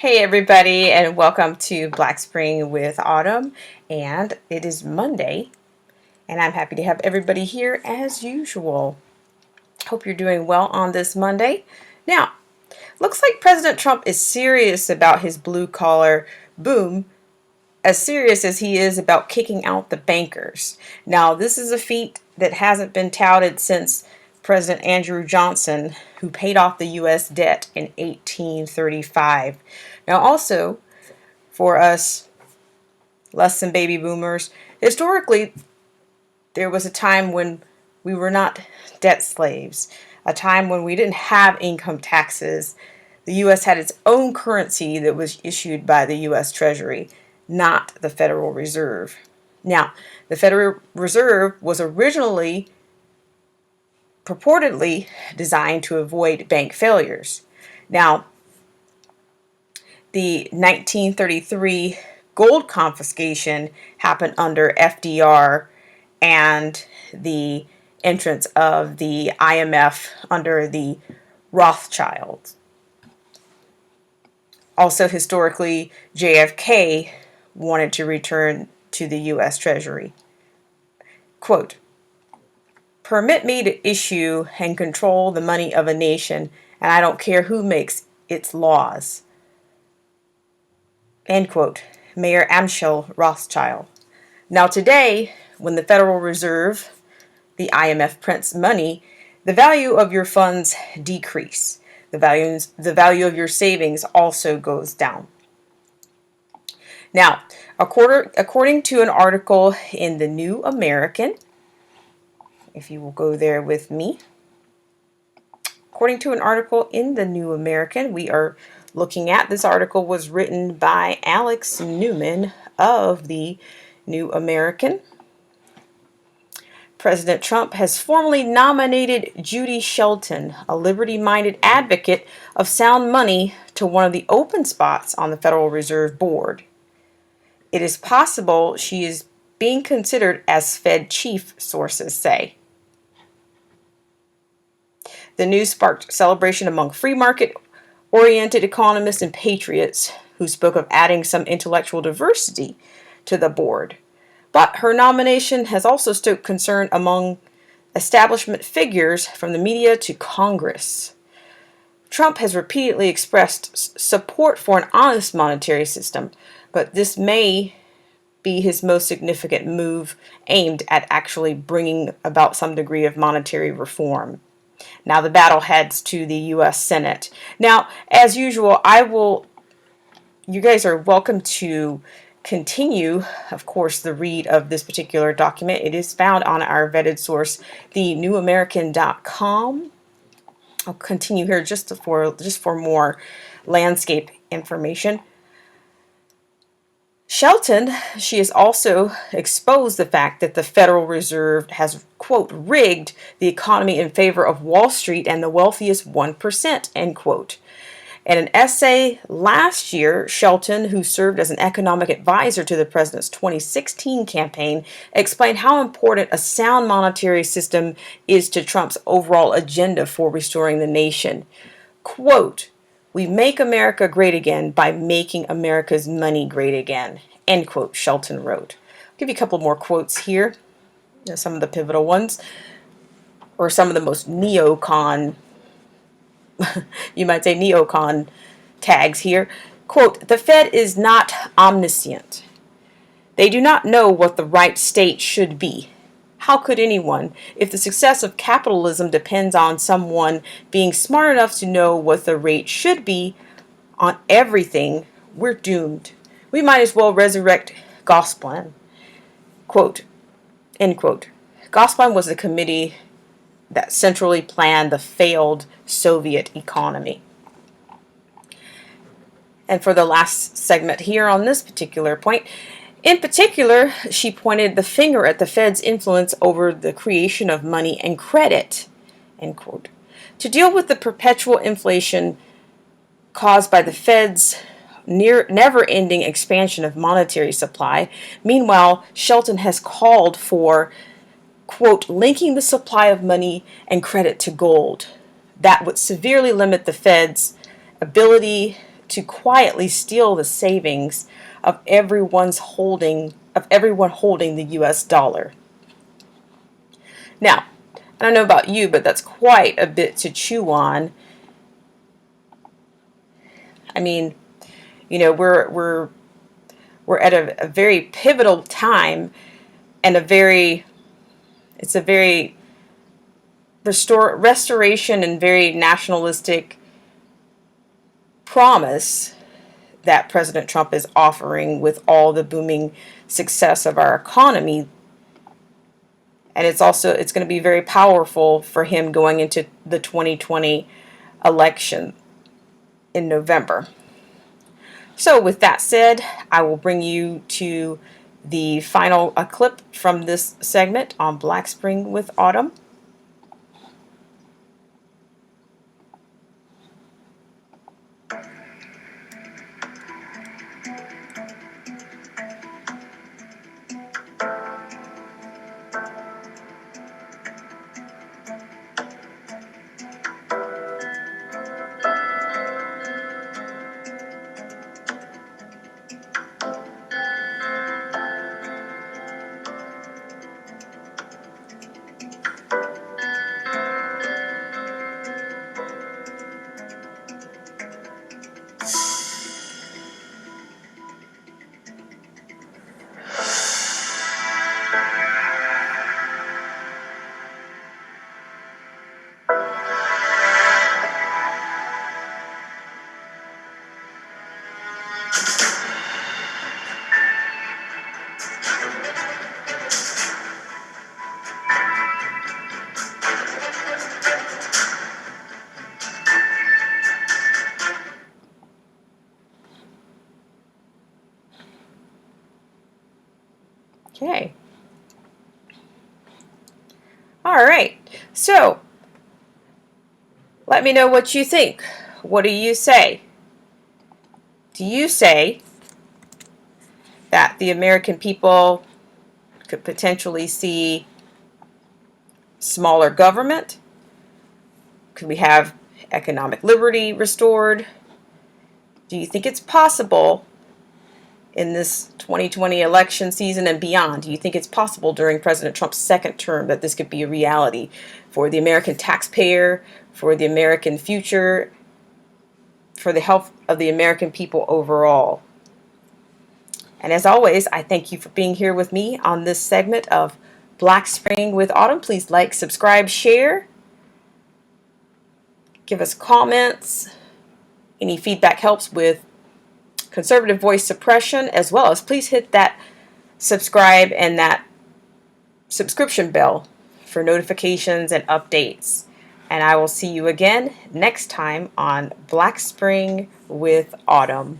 Hey everybody, and welcome to Black Spring with Autumn. And it is Monday, and I'm happy to have everybody here as usual. Hope you're doing well on this Monday. Now, looks like President Trump is serious about his blue collar boom, as serious as he is about kicking out the bankers. Now, this is a feat that hasn't been touted since President Andrew Johnson, who paid off the U.S. debt in 1835. Now, also, for us less than baby boomers, historically, there was a time when we were not debt slaves, a time when we didn't have income taxes. The U.S. had its own currency that was issued by the U.S. Treasury, not the Federal Reserve. Now, the Federal Reserve was originally purportedly designed to avoid bank failures. Now, the 1933 gold confiscation happened under FDR and the entrance of the IMF under the Rothschilds. Also, historically, JFK wanted to return to the U.S. Treasury. Quote, "Permit me to issue and control the money of a nation, and I don't care who makes its laws." End quote. Mayor Amschel Rothschild. Now today, when the Federal Reserve, the IMF, prints money, the value of your funds decrease. The value of your savings also goes down. Now, according to an article in the New American, if you will go there with me, according to an article in the New American, we are looking at, this article was written by Alex Newman of the New American. President Trump has formally nominated Judy Shelton, a liberty-minded advocate of sound money, to one of the open spots on the Federal Reserve Board. It is possible she is being considered as Fed chief, sources say. The news sparked celebration among free market-oriented economists and patriots who spoke of adding some intellectual diversity to the board. But her nomination has also stoked concern among establishment figures from the media to Congress. Trump has repeatedly expressed support for an honest monetary system, but this may be his most significant move aimed at actually bringing about some degree of monetary reform. Now the battle heads to the U.S. Senate. Now, as usual, you guys are welcome to continue, of course, the read of this particular document. It is found on our vetted source, thenewamerican.com. I'll continue here just for more landscape information. Shelton, she has also exposed the fact that the Federal Reserve has, quote, rigged the economy in favor of Wall Street and the wealthiest 1%, end quote. In an essay last year, Shelton, who served as an economic advisor to the president's 2016 campaign, explained how important a sound monetary system is to Trump's overall agenda for restoring the nation. Quote, "We make America great again by making America's money great again," end quote, Shelton wrote. I'll give you a couple more quotes here, some of the pivotal ones, or some of the most neocon, you might say neocon tags here. Quote, "The Fed is not omniscient. They do not know what the right state should be. How could anyone, if the success of capitalism depends on someone being smart enough to know what the rate should be on everything, we're doomed. We might as well resurrect Gosplan." Quote, end quote. Gosplan was the committee that centrally planned the failed Soviet economy. And for the last segment here on this particular point, in particular, she pointed the finger at the Fed's influence over the creation of money and credit, end quote. To deal with the perpetual inflation caused by the Fed's never-ending expansion of monetary supply, meanwhile, Shelton has called for, quote, "linking the supply of money and credit to gold. That would severely limit the Fed's ability to quietly steal the savings of everyone holding the US dollar. Now, I don't know about you, but that's quite a bit to chew on. I mean, you know, we're at a very pivotal time, and it's a very restoration and very nationalistic promise that President Trump is offering with all the booming success of our economy. And it's going to be very powerful for him going into the 2020 election in November. So with that said, I will bring you to the final clip from this segment on Black Spring with Autumn. Okay. All right. So, let me know what you think. What do you say? Do you say that the American people could potentially see smaller government? Could we have economic liberty restored? Do you think it's possible in this 2020 election season and beyond? Do you think it's possible during President Trump's second term that this could be a reality for the American taxpayer, for the American future, for the health of the American people overall? And as always, I thank you for being here with me on this segment of Black Spring with Autumn. Please like, subscribe, share. Give us comments. Any feedback helps with conservative voice suppression, as well as please hit that subscribe and that subscription bell for notifications and updates. And I will see you again next time on Black Spring with Autumn.